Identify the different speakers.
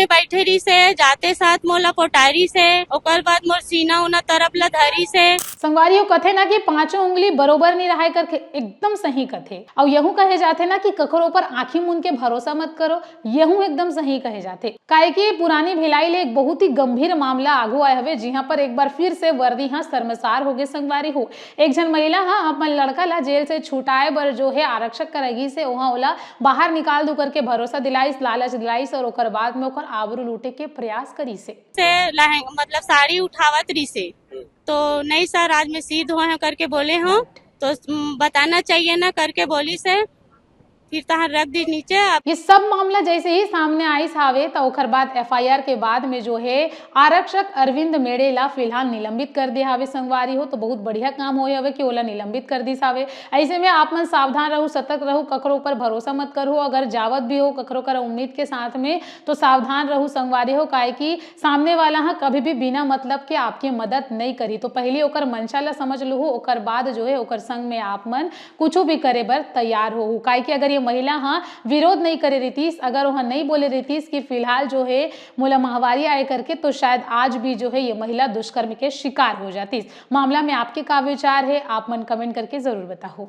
Speaker 1: में बैठे रही से, जाते साथ मोला पोटारी से, ओकर बाद मोर सीना उना तरफ ला धरी से।
Speaker 2: संगवारी कथे ना कि पांचों उंगली बरोबर नहीं रहा करके एकदम सही कथे। और यहू कहे जाते ना कि ककरो पर आंखी मुन के भरोसा मत करो, यहू एकदम सही कहे जाते। काहे कि पुरानी भिलाई ले एक बहुत ही गंभीर मामला आगू आए हुए, जहां पर एक बार फिर से वर्दी हाँ शर्मसार हो गए संगवारी हो। एक जन महिला हाँ अपन लड़का ला जेल से छुटाए बर जो है आरक्षक करगी से वहां ओला बाहर निकाल दू करके भरोसा दिलाइस, लालच दिलाइस और ओकर बाद में ओकर आबरू लूटे के प्रयास करी से
Speaker 1: मतलब साड़ी उठावत रही से, तो नहीं सर आज मैं सिद्ध हुआ है करके बोले हो, तो बताना चाहिए ना करके बोली से, फिर तहाँ रख दी नीचे।
Speaker 2: ये सब मामला जैसे ही सामने आई सावे तो ओकर बाद एफआईआर के बाद में जो है आरक्षक अरविंद मेड़ेला फिलहाल निलंबित कर दिया हवे संगवारी हो। तो बहुत बढ़िया काम होए हवे कि ओला निलंबित कर दी सावे। ऐसे में आप मन सावधान रहू, सतर्क रहू, ककरो ऊपर भरोसा मत करो। अगर जावत भी हो ककरो कर उम्मीद के साथ में तो सावधान रहू संगवारी हो, काहे कि सामने वाला हाँ कभी भी बिना मतलब के आपकी मदद नहीं करी। तो पहले ओकर मंशा ला समझ लू, ओकर बाद जो है ओकर संग में आप मन कुछ भी करे बर तैयार हो। काहे कि अगर ये महिला हाँ विरोध नहीं करे रहीतीस, अगर वह नहीं बोले रहीतीस कि फिलहाल जो है मोला माहवारी आए करके, तो शायद आज भी जो है ये महिला दुष्कर्म के शिकार हो जाती। मामला में आपके क्या विचार है, आप मन कमेंट करके जरूर बताओ।